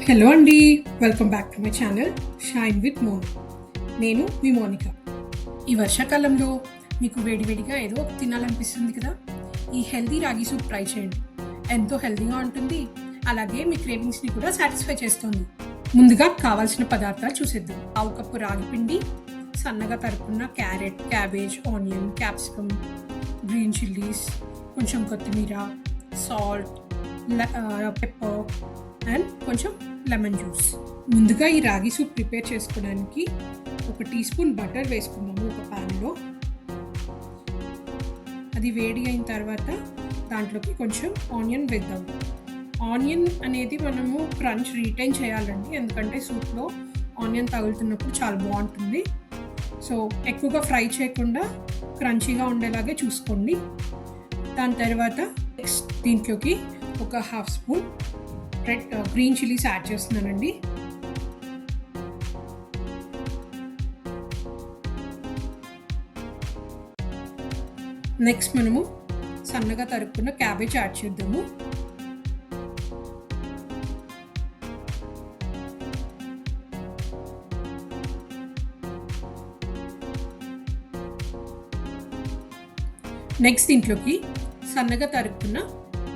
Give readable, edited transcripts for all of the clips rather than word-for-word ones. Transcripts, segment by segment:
Hello అండి, welcome back to my channel shine with Moni. నేను మీ మోనిక. ఈ వర్షాకాలంలో మీకు వేడివేడిగా ఏదో తినాలనిపిస్తుంది కదా. ఈ హెల్దీ రాగి సూప్ ట్రై చేయండి. ఎంతో హెల్దీగా ఉంటుంది, అలాగే మీ క్రేవింగ్స్ని కూడా సాటిస్ఫై చేస్తుంది. ముందుగా కావాల్సిన పదార్థాలు చూసేద్దాం. 1 కప్పు రాగి పిండి, సన్నగా తరుక్కున్న carrot, cabbage, onion, capsicum, green chillies, కొంచెం కొత్తిమీర, సాల్ట్, పెప్పర్ అండ్ కొంచెం లెమన్ జ్యూస్. ముందుగా ఈ రాగి సూప్ ప్రిపేర్ చేసుకోవడానికి 1 టీ స్పూన్ బటర్ వేసుకుందాము ఒక ప్యాన్లో. అది వేడి అయిన తర్వాత దాంట్లోకి కొంచెం ఆనియన్ వేద్దాము. ఆనియన్ అనేది మనము క్రంచ్ రీటైన్ చేయాలండి, ఎందుకంటే సూప్లో ఆనియన్ తగులుతున్నప్పుడు చాలా బాగుంటుంది. సో ఎక్కువగా ఫ్రై చేయకుండా క్రంచీగా ఉండేలాగే చూసుకోండి. దాని తర్వాత నెక్స్ట్ దీంట్లోకి 1/2 స్పూన్ గ్రీన్ చిల్లీస్ యాడ్ చేస్తున్నానండి. నెక్స్ట్ మనము సన్నగా తరుక్కున్న క్యాబేజ్ యాడ్ చేద్దాము. నెక్స్ట్ దీంట్లోకి సన్నగా తరుక్కున్న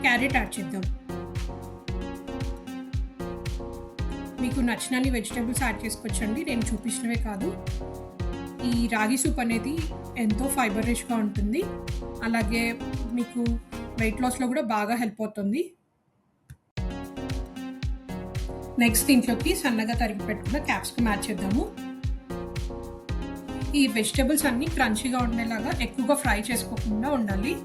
క్యారెట్ యాడ్ చేద్దాం. మీకు నచ్చినన్ని వెజిటేబుల్స్ యాడ్ చేసుకోవచ్చండి, నేను చూపించినవే కాదు. ఈ రాగి సూప్ అనేది ఎంతో ఫైబర్ రిచ్గా ఉంటుంది, అలాగే మీకు వెయిట్ లాస్లో కూడా బాగా హెల్ప్ అవుతుంది. నెక్స్ట్ దీంట్లోకి సన్నగా తరిగి పెట్టుకున్న క్యాప్సికమ్ యాడ్ చేద్దాము. ఈ వెజిటేబుల్స్ అన్నీ క్రంచీగా ఉండేలాగా ఎక్కువగా ఫ్రై చేసుకోకుండా ఉండాలి.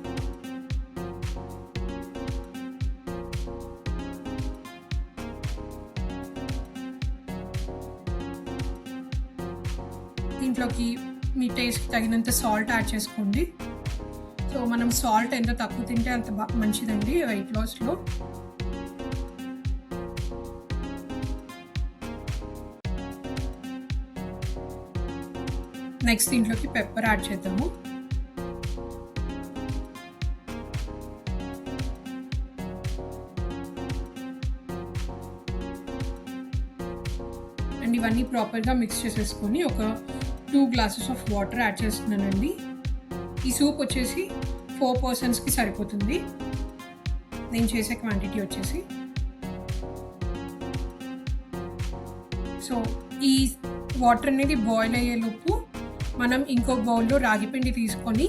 దీంట్లోకి మీ టేస్ట్కి తగినంత సాల్ట్ యాడ్ చేసుకోండి. సో మనం సాల్ట్ ఎంత తక్కువ తింటే అంత మంచిదండి వెయిట్ లాస్లో. నెక్స్ట్ దీంట్లోకి పెప్పర్ యాడ్ చేద్దాము. అండ్ ఇవన్నీ ప్రాపర్గా మిక్స్ చేసేసుకొని ఒక 2 గ్లాసెస్ ఆఫ్ వాటర్ యాడ్ చేస్తున్నానండి. ఈ సూప్ వచ్చేసి 4 పర్సన్స్కి సరిపోతుంది, నేను చేసే క్వాంటిటీ వచ్చేసి. సో ఈ వాటర్ అనేది బాయిల్ అయ్యేలోపు మనం ఇంకో బౌల్లో రాగి పిండి తీసుకొని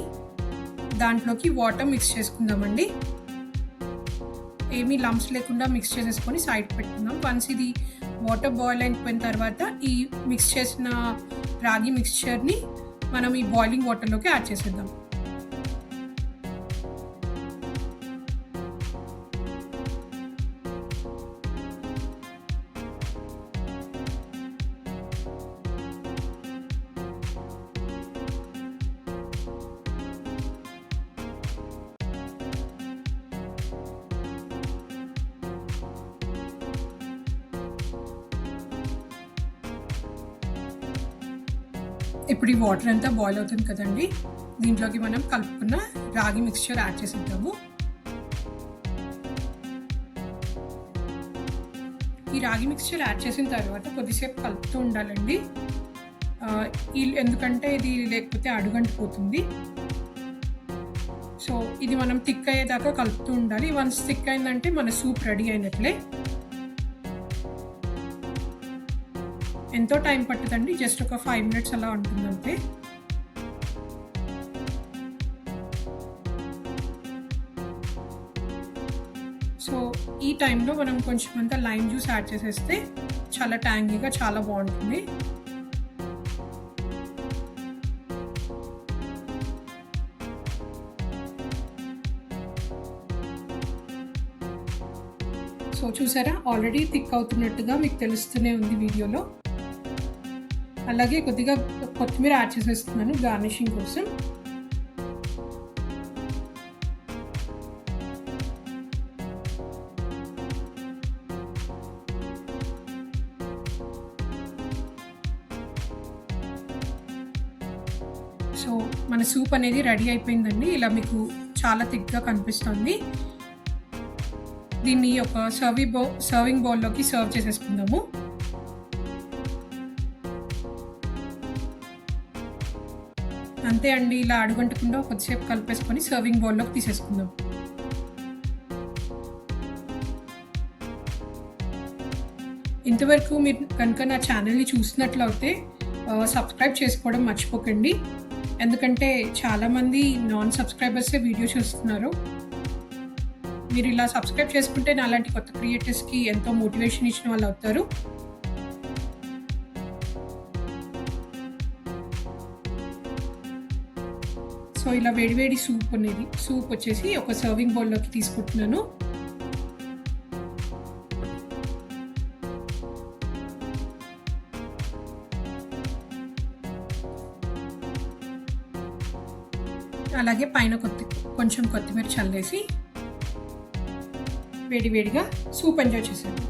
దాంట్లోకి వాటర్ మిక్స్ చేసుకుందామండి. ఏమీ లంప్స్ లేకుండా మిక్స్ చేసేసుకొని సైడ్ పెట్టుకుందాం. వన్స్ ఇది వాటర్ బాయిల్ అయిపోయిన తర్వాత ఈ మిక్స్ చేసిన రాగి మిక్స్చర్ని మనం ఈ బాయిలింగ్ వాటర్లోకి యాడ్ చేసేద్దాం. ఇప్పుడు ఈ వాటర్ అంతా బాయిల్ అవుతుంది కదండి, దీంట్లోకి మనం కలుపుకున్న రాగి మిక్స్చర్ యాడ్ చేసేద్దాము. ఈ రాగి మిక్స్చర్ యాడ్ చేసిన తర్వాత కొద్దిసేపు కలుపుతూ ఉండాలండి, ఎందుకంటే ఇది లేకపోతే అడుగంటిపోతుంది. సో ఇది మనం థిక్ అయ్యేదాకా కలుపుతూ ఉండాలి. వన్స్ థిక్ అయిందంటే మన సూప్ రెడీ అయినట్లే. ఎంతో టైం పట్టుదండి, జస్ట్ ఒక 5 మినిట్స్ అలా ఉంటుంది అంతే. సో ఈ టైంలో మనం కొంచెం అంతా లైమ్ జ్యూస్ యాడ్ చేసేస్తే చాలా ట్యాంగీగా చాలా బాగుంటుంది. సో చూసారా, ఆల్రెడీ థిక్ అవుతున్నట్టుగా మీకు తెలుస్తూనే ఉంది వీడియోలో. అలాగే కొద్దిగా కొత్తిమీర యాడ్ చేసేస్తున్నాను గార్నిషింగ్ కోసం. సో మన సూప్ అనేది రెడీ అయిపోయిందండి. ఇలా మీకు చాలా థిక్గా కనిపిస్తుంది. దీన్ని ఒక సర్వింగ్ బౌల్లోకి సర్వ్ చేసేసుకుందాము. అంతే అండి, ఇలా అడుగంటకుండా కొద్దిసేపు కలిపేసుకొని సర్వింగ్ బౌల్లోకి తీసేసుకుందాం. ఇంతవరకు మీరు కనుక నా ఛానల్ని చూసినట్లయితే సబ్స్క్రైబ్ చేసుకోవడం మర్చిపోకండి. ఎందుకంటే చాలామంది నాన్ సబ్స్క్రైబర్సే వీడియో చూస్తున్నారు. మీరు ఇలా సబ్స్క్రైబ్ చేసుకుంటే నా లాంటి కొత్త క్రియేటర్స్కి ఎంతో మోటివేషన్ ఇచ్చిన వాళ్ళు అవుతారు. సో ఇలా వేడివేడి సూప్ వచ్చేసి ఒక సర్వింగ్ బౌల్లోకి తీసుకుంటున్నాను. అలాగే పైన కొంచెం కొత్తిమీర చల్లేసి వేడివేడిగా సూప్ ఎంజాయ్ చేశాను.